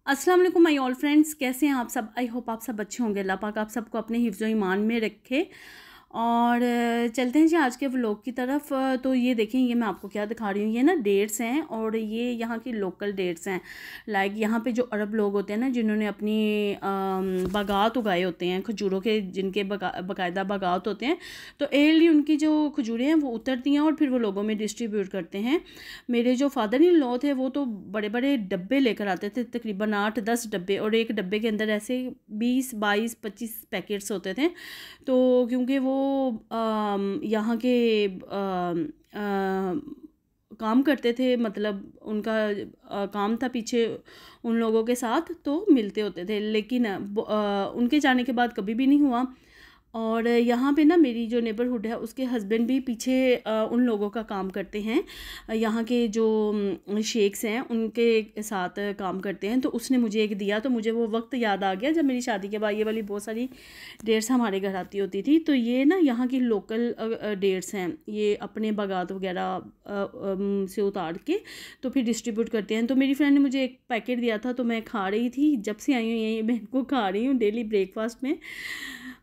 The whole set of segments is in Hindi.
अस्सलाम वालेकुम माय ऑल फ्रेंड्स, कैसे हैं आप सब। आई होप आप सब अच्छे होंगे। अल्लाह पाक आप सबको अपने हिफ्ज़ ईमान में रखे। और चलते हैं जी आज के व्लॉग की तरफ। तो ये देखें, ये मैं आपको क्या दिखा रही हूँ। ये ना डेट्स हैं और ये यहाँ की लोकल डेट्स हैं। लाइक यहाँ पे जो अरब लोग होते हैं ना, जिन्होंने अपनी बागात उगाए होते हैं खजूरों के, जिनके बाकायदा बागात होते हैं, तो एयरली उनकी जो खजूरें हैं वो उतरती हैं और फिर वो लोगों में डिस्ट्रीब्यूट करते हैं। मेरे जो फादर इन लॉ थे वो तो बड़े बड़े डब्बे लेकर आते थे, तकरीबन 8-10 डब्बे, और एक डब्बे के अंदर ऐसे 20-22-25 पैकेट्स होते थे। तो क्योंकि वो यहाँ के काम करते थे, मतलब उनका काम था पीछे उन लोगों के साथ, तो मिलते होते थे। लेकिन उनके जाने के बाद कभी भी नहीं हुआ। और यहाँ पे ना मेरी जो नेबरहुड है उसके हस्बैंड भी पीछे उन लोगों का काम करते हैं। यहाँ के जो शेख्स हैं उनके साथ काम करते हैं। तो उसने मुझे एक दिया, तो मुझे वो वक्त याद आ गया जब मेरी शादी के बाद ये वाली बहुत सारी डेट्स हमारे घर आती होती थी। तो ये ना यहाँ की लोकल डेट्स हैं, ये अपने बागात वगैरह से उतार के तो फिर डिस्ट्रीब्यूट करते हैं। तो मेरी फ्रेंड ने मुझे एक पैकेट दिया था, तो मैं खा रही थी। जब से आई हूँ यही मैं इनको खा रही हूँ डेली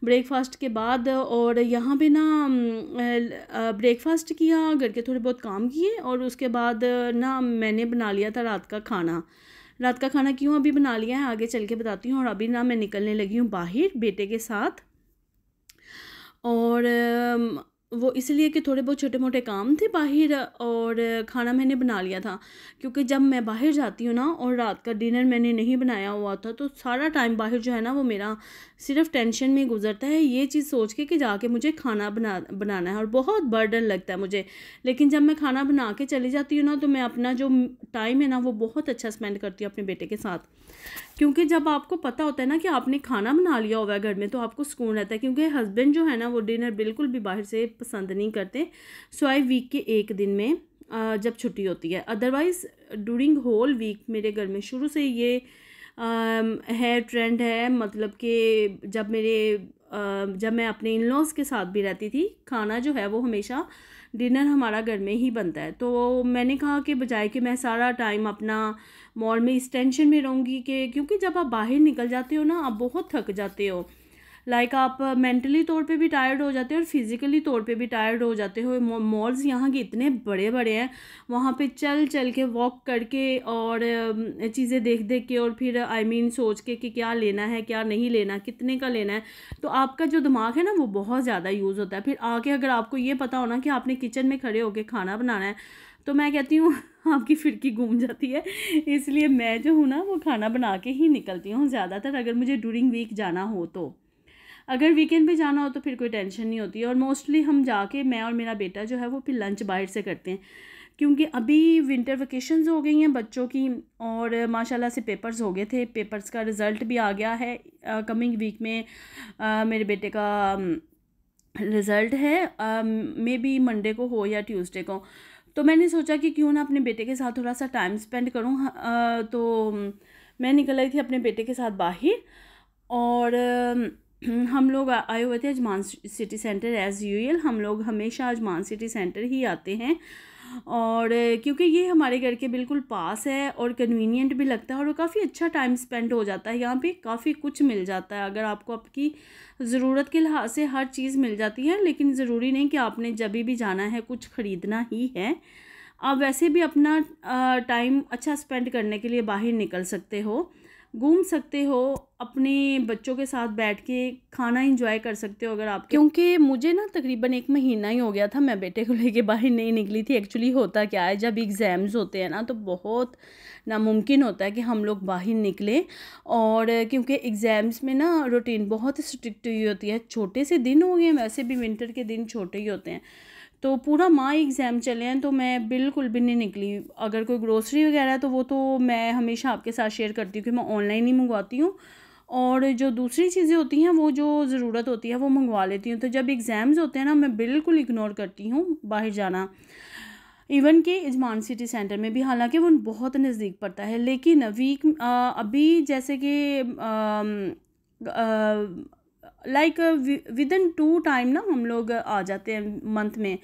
ब्रेकफास्ट के बाद। और यहाँ पे ना ब्रेकफास्ट किया, घर के थोड़े बहुत काम किए, और उसके बाद ना मैंने बना लिया था रात का खाना। रात का खाना क्यों अभी बना लिया है आगे चल के बताती हूँ। और अभी ना मैं निकलने लगी हूँ बाहर बेटे के साथ। और वो इसलिए कि थोड़े बहुत छोटे मोटे काम थे बाहर, और खाना मैंने बना लिया था। क्योंकि जब मैं बाहर जाती हूँ ना और रात का डिनर मैंने नहीं बनाया हुआ था, तो सारा टाइम बाहर जो है ना वो मेरा सिर्फ टेंशन में गुजरता है, ये चीज़ सोच के कि जाके मुझे खाना बनाना है, और बहुत बर्डन लगता है मुझे। लेकिन जब मैं खाना बना के चली जाती हूँ ना, तो मैं अपना जो टाइम है ना वो बहुत अच्छा स्पेंड करती हूँ अपने बेटे के साथ। क्योंकि जब आपको पता होता है ना कि आपने खाना बना लिया हुआ है घर में, तो आपको सुकून रहता है। क्योंकि हस्बैंड जो है ना वो डिनर बिल्कुल भी बाहर से पसंद नहीं करते, सिवाय वीक के एक दिन में जब छुट्टी होती है। अदरवाइज़ ड्यूरिंग होल वीक मेरे घर में शुरू से ये है ट्रेंड है, मतलब कि जब मैं अपने इन लॉज के साथ भी रहती थी, खाना जो है वो हमेशा डिनर हमारा घर में ही बनता है। तो मैंने कहा कि बजाय कि मैं सारा टाइम अपना मॉल में इस टेंशन में रहूँगी कि, क्योंकि जब आप बाहर निकल जाते हो ना आप बहुत थक जाते हो। लाइक आप मेंटली तौर पे भी टायर्ड हो जाते हो और फिज़िकली तौर पे भी टायर्ड हो जाते हो। मॉल्स यहाँ के इतने बड़े बड़े हैं, वहाँ पे चल चल के वॉक करके और चीज़ें देख देख के, और फिर सोच के कि क्या लेना है क्या नहीं लेना, कितने का लेना है, तो आपका जो दिमाग है ना वो बहुत ज़्यादा यूज़ होता है। फिर आके अगर आपको ये पता हो ना कि आपने किचन में खड़े होकर खाना बनाना है, तो मैं कहती हूँ आपकी फिरकी घूम जाती है। इसलिए मैं जो हूँ ना वो खाना बना के ही निकलती हूँ ज़्यादातर, अगर मुझे ड्यूरिंग वीक जाना हो तो। अगर वीकेंड पे जाना हो तो फिर कोई टेंशन नहीं होती है। और मोस्टली हम जाके, मैं और मेरा बेटा जो है वो फिर लंच बाहर से करते हैं, क्योंकि अभी विंटर वेकेशंस हो गई हैं बच्चों की, और माशाल्लाह से पेपर्स हो गए थे। पेपर्स का रिज़ल्ट भी आ गया है। कमिंग वीक में मेरे बेटे का रिज़ल्ट है, मे बी मंडे को हो या ट्यूसडे को। तो मैंने सोचा कि क्यों ना अपने बेटे के साथ थोड़ा सा टाइम स्पेंड करूँ। तो मैं निकल आई थी अपने बेटे के साथ बाहर, और हम लोग आए हुए थे Ajman city centre. As usual हम लोग हमेशा अजमान सिटी सेंटर ही आते हैं, और क्योंकि ये हमारे घर के बिल्कुल पास है और कन्वीनियंट भी लगता है, और काफ़ी अच्छा टाइम स्पेंड हो जाता है। यहाँ पे काफ़ी कुछ मिल जाता है, अगर आपको आपकी ज़रूरत के लिहाज से हर चीज़ मिल जाती है। लेकिन ज़रूरी नहीं कि आपने जब भी जाना है कुछ ख़रीदना ही है, आप वैसे भी अपना टाइम अच्छा स्पेंड करने के लिए बाहर निकल सकते हो, घूम सकते हो, अपने बच्चों के साथ बैठ के खाना एंजॉय कर सकते हो अगर आप। क्योंकि मुझे ना तकरीबन 1 महीना ही हो गया था मैं बेटे को लेके बाहर नहीं निकली थी। एक्चुअली होता क्या है, जब एग्ज़ाम्स होते हैं ना तो बहुत नामुमकिन होता है कि हम लोग बाहर निकलें। और क्योंकि एग्ज़ाम्स में ना रूटीन बहुत स्ट्रिक्ट हुई होती है। छोटे से दिन हो गए हैं, वैसे भी विंटर के दिन छोटे ही होते हैं, तो पूरा माह एग्ज़ाम चले हैं, तो मैं बिल्कुल भी नहीं निकली। अगर कोई ग्रोसरी वगैरह है तो वो तो मैं हमेशा आपके साथ शेयर करती हूँ कि मैं ऑनलाइन ही मंगवाती हूँ, और जो दूसरी चीज़ें होती हैं वो जो ज़रूरत होती है वो मंगवा लेती हूँ। तो जब एग्ज़ाम्स होते हैं ना मैं बिल्कुल इग्नोर करती हूँ बाहर जाना। इवन कि इजमान सिटी सेंटर में भी, हालांकि वो बहुत नज़दीक पड़ता है, लेकिन अभी जैसे कि लाइक विद इन 2 टाइम ना हम लोग आ जाते हैं मंथ में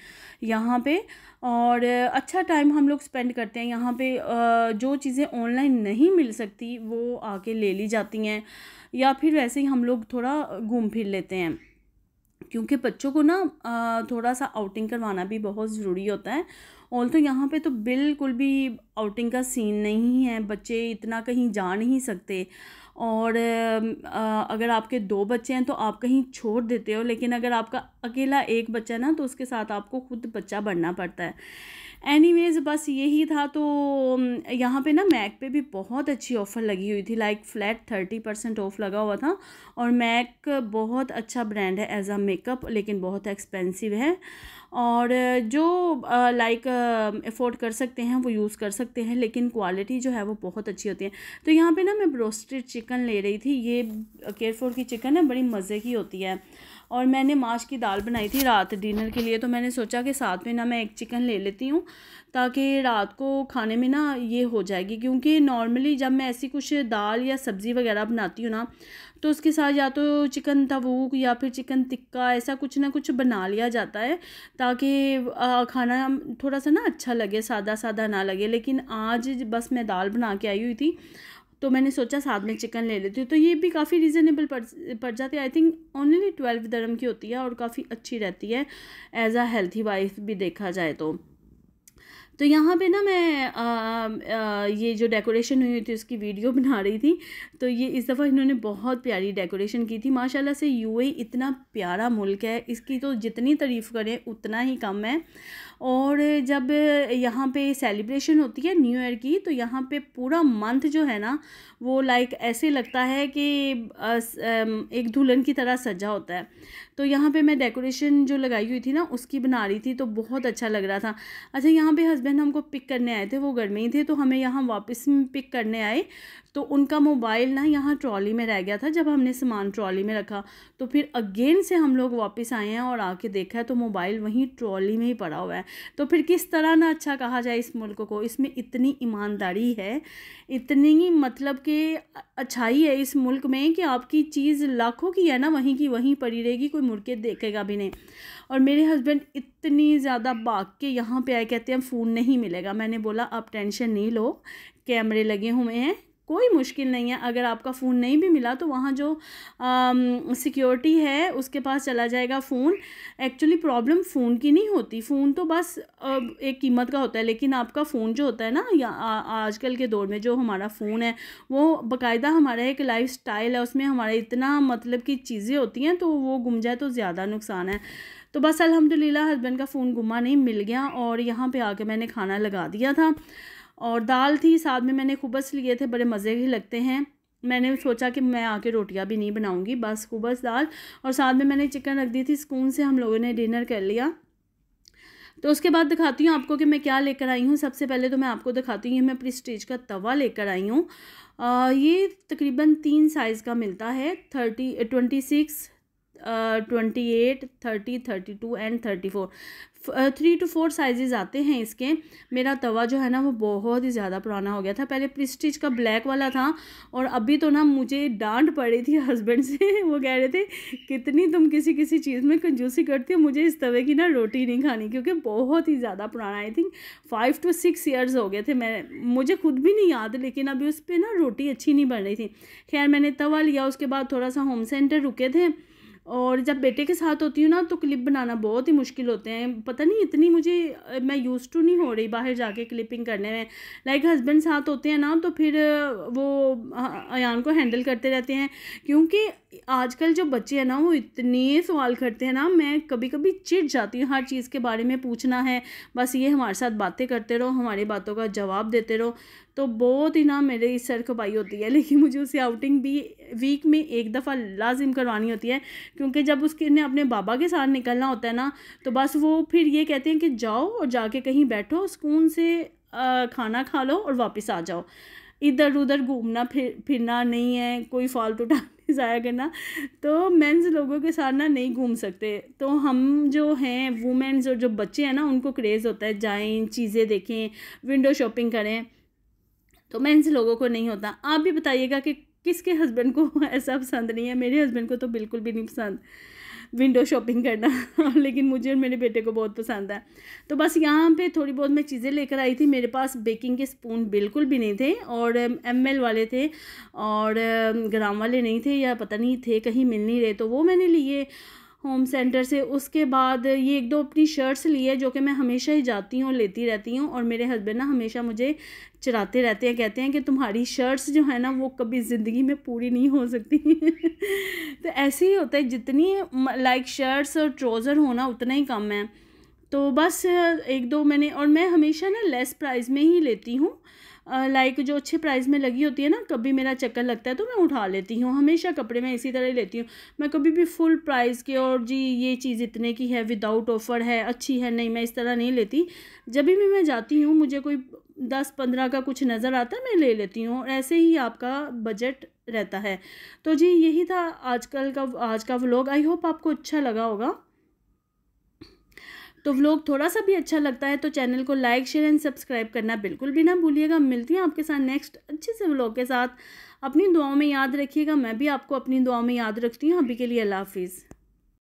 यहाँ पे, और अच्छा टाइम हम लोग स्पेंड करते हैं यहाँ पे। जो चीज़ें ऑनलाइन नहीं मिल सकती वो आके ले ली जाती हैं, या फिर वैसे ही हम लोग थोड़ा घूम फिर लेते हैं, क्योंकि बच्चों को ना थोड़ा सा आउटिंग करवाना भी बहुत ज़रूरी होता है। और तो यहाँ पे तो बिल्कुल भी आउटिंग का सीन नहीं है, बच्चे इतना कहीं जा नहीं सकते। और अगर आपके 2 बच्चे हैं तो आप कहीं छोड़ देते हो, लेकिन अगर आपका अकेला एक बच्चा ना तो उसके साथ आपको खुद बच्चा बनना पड़ता है। एनीवेज़ बस यही था। तो यहाँ पे ना मैक पे भी बहुत अच्छी ऑफ़र लगी हुई थी, लाइक फ्लैट 30% ऑफ लगा हुआ था। और मैक बहुत अच्छा ब्रांड है एज अ मेकअप, लेकिन बहुत एक्सपेंसिव है। और जो लाइक अफोर्ड कर सकते हैं वो यूज़ कर सकते हैं, लेकिन क्वालिटी जो है वो बहुत अच्छी होती है। तो यहाँ पे ना मैं ब्रोस्टेड चिकन ले रही थी, ये केयरफुल की चिकन है, बड़ी मज़े की होती है। और मैंने माश की दाल बनाई थी रात डिनर के लिए, तो मैंने सोचा कि साथ में ना मैं एक चिकन ले लेती हूँ, ताकि रात को खाने में ना ये हो जाएगी। क्योंकि नॉर्मली जब मैं ऐसी कुछ दाल या सब्ज़ी वगैरह बनाती हूँ ना, तो उसके साथ या तो चिकन तवूक या फिर चिकन टिक्का, ऐसा कुछ ना कुछ बना लिया जाता है, ताकि खाना थोड़ा सा ना अच्छा लगे, सादा सादा ना लगे। लेकिन आज बस मैं दाल बना के आई हुई थी, तो मैंने सोचा साथ में चिकन ले लेती हूँ। तो ये भी काफ़ी रीज़नेबल पड़ जाती है, आई थिंक ओनली 12 दिरहम की होती है, और काफ़ी अच्छी रहती है एज अ हेल्थी वाइज भी देखा जाए तो। तो यहाँ पे ना मैं ये जो डेकोरेशन हुई थी उसकी वीडियो बना रही थी। तो ये इस दफ़ा इन्होंने बहुत प्यारी डेकोरेशन की थी माशाल्लाह से। यूएई इतना प्यारा मुल्क है, इसकी तो जितनी तारीफ़ करें उतना ही कम है। और जब यहाँ पे सेलिब्रेशन होती है न्यू ईयर की, तो यहाँ पे पूरा मंथ जो है ना वो लाइक ऐसे लगता है कि एक दुल्हन की तरह सजा होता है। तो यहाँ पे मैं डेकोरेशन जो लगाई हुई थी ना उसकी बना रही थी, तो बहुत अच्छा लग रहा था। अच्छा, यहाँ पे हस्बैंड हमको पिक करने आए थे, वो घर में ही थे, तो हमें यहाँ वापस पिक करने आए, तो उनका मोबाइल ना यहाँ ट्रॉली में रह गया था जब हमने सामान ट्रॉली में रखा। तो फिर अगेन से हम लोग वापस आए हैं और आके देखा है तो मोबाइल वहीं ट्रॉली में ही पड़ा हुआ है। तो फिर किस तरह ना अच्छा कहा जाए इस मुल्क को, इसमें इतनी ईमानदारी है, इतनी मतलब कि अच्छाई है इस मुल्क में कि आपकी चीज़ लाखों की है ना वहीं की वहीं पड़ी रहेगी, कोई मुड़ के देखेगा भी नहीं। और मेरे हस्बैंड इतनी ज़्यादा भाग के यहाँ पे आए, कहते हैं फ़ोन नहीं मिलेगा। मैंने बोला आप टेंशन नहीं लो, कैमरे लगे हुए हैं, कोई मुश्किल नहीं है। अगर आपका फ़ोन नहीं भी मिला तो वहाँ जो सिक्योरिटी है उसके पास चला जाएगा फ़ोन। एक्चुअली प्रॉब्लम फ़ोन की नहीं होती, फ़ोन तो बस एक कीमत का होता है, लेकिन आपका फ़ोन जो होता है ना, या आजकल के दौर में जो हमारा फ़ोन है वो बाकायदा हमारा एक लाइफ स्टाइल है, उसमें हमारा इतना मतलब की चीज़ें होती हैं, तो वो गुम जाए तो ज़्यादा नुकसान है। तो बस अल्हम्दुलिल्लाह हस्बैंड का फ़ोन गुमा नहीं, मिल गया, और यहाँ पे आके मैंने खाना लगा दिया था। और दाल थी साथ में, मैंने खुबस लिए थे, बड़े मज़े के लगते हैं। मैंने सोचा कि मैं आके रोटियां भी नहीं बनाऊंगी, बस खुबस दाल, और साथ में मैंने चिकन रख दी थी। सुकून से हम लोगों ने डिनर कर लिया। तो उसके बाद दिखाती हूँ आपको कि मैं क्या लेकर आई हूँ। सबसे पहले तो मैं आपको दिखाती हूँ, ये मैं प्रेस्टीज का तवा लेकर आई हूँ। ये तकरीबन 3 साइज़ का मिलता है, 26, 28, 30, 32 एंड 34, 3 to 4 साइजेज़ आते हैं इसके। मेरा तवा जो है ना वो बहुत ही ज़्यादा पुराना हो गया था, पहले प्रेस्टीज का ब्लैक वाला था, और अभी तो ना मुझे डांट पड़ी थी हस्बैंड से। वो कह रहे थे कितनी तुम किसी किसी चीज़ में कंजूसी करती हो, मुझे इस तवे की ना रोटी नहीं खानी, क्योंकि बहुत ही ज़्यादा पुराना, आई थिंक 5 to 6 ईयर्स हो गए थे। मुझे खुद भी नहीं याद, लेकिन अभी उस पर ना रोटी अच्छी नहीं बन रही थी। खैर मैंने तवा लिया, उसके बाद थोड़ा सा होम सेंटर रुके थे, और जब बेटे के साथ होती हूँ ना तो क्लिप बनाना बहुत ही मुश्किल होते हैं। पता नहीं इतनी मैं यूज़ टू नहीं हो रही बाहर जाके क्लिपिंग करने में। लाइक हस्बैंड साथ होते हैं ना तो फिर वो अयान को हैंडल करते रहते हैं, क्योंकि आजकल जो बच्चे हैं ना वो इतने सवाल करते हैं ना, मैं कभी कभी चिढ़ जाती हूँ। हर चीज़ के बारे में पूछना है, बस ये हमारे साथ बातें करते रहो, हमारी बातों का जवाब देते रहो, तो बहुत ही ना मेरे सर खपाई होती है। लेकिन मुझे उसे आउटिंग भी वीक में एक दफ़ा लाजिम करवानी होती है, क्योंकि जब उसके ने अपने बाबा के साथ निकलना होता है ना, तो बस वो फिर ये कहते हैं कि जाओ और जाके कहीं बैठो, सुकून से खाना खा लो और वापस आ जाओ। इधर उधर घूमना फिरना नहीं है, कोई फालतू टाइम नहीं ज़ाया करना। तो मेंस लोगों के साथ ना नहीं घूम सकते। तो हम जो हैं वुमेन्स और जो बच्चे हैं ना उनको क्रेज़ होता है जाएं, चीज़ें देखें, विंडो शॉपिंग करें, तो मेंस लोगों को नहीं होता। आप भी बताइएगा कि किसके हस्बैंड को ऐसा पसंद नहीं है? मेरे हस्बैंड को तो बिल्कुल भी नहीं पसंद विंडो शॉपिंग करना लेकिन मुझे और मेरे बेटे को बहुत पसंद है। तो बस यहाँ पे थोड़ी बहुत मैं चीज़ें लेकर आई थी। मेरे पास बेकिंग के स्पून बिल्कुल भी नहीं थे और ml वाले थे और ग्राम वाले नहीं थे, या पता नहीं थे, कहीं मिल नहीं रहे, तो वो मैंने लिए होम सेंटर से। उसके बाद ये 1-2 अपनी शर्ट्स लिए जो कि मैं हमेशा ही जाती हूँ, लेती रहती हूँ, और मेरे हस्बैंड ना हमेशा मुझे चिढ़ाते रहते हैं, कहते हैं कि तुम्हारी शर्ट्स जो है ना वो कभी ज़िंदगी में पूरी नहीं हो सकती तो ऐसे ही होता है, जितनी लाइक शर्ट्स और ट्राउज़र होना उतना ही कम है। तो बस 1-2 मैंने, और मैं हमेशा ना लेस प्राइस में ही लेती हूँ, लाइक जो अच्छे प्राइस में लगी होती है ना, कभी मेरा चक्कर लगता है तो मैं उठा लेती हूँ। हमेशा कपड़े मैं इसी तरह ही लेती हूँ। मैं कभी भी फुल प्राइस के और जी ये चीज़ इतने की है, विदाउट ऑफ़र है, अच्छी है, नहीं, मैं इस तरह नहीं लेती। जब भी मैं जाती हूँ मुझे कोई 10-15 का कुछ नज़र आता है, मैं ले लेती हूँ, और ऐसे ही आपका बजट रहता है। तो जी यही था आज का व्लॉग। आई होप आपको अच्छा लगा होगा। तो व्लॉग थोड़ा सा भी अच्छा लगता है तो चैनल को लाइक, शेयर एंड सब्सक्राइब करना बिल्कुल भी ना भूलिएगा। मिलती हूँ आपके साथ नेक्स्ट अच्छे से व्लॉग के साथ। अपनी दुआओं में याद रखिएगा, मैं भी आपको अपनी दुआओं में याद रखती हूँ। अभी के लिए अल्लाह हाफिज़।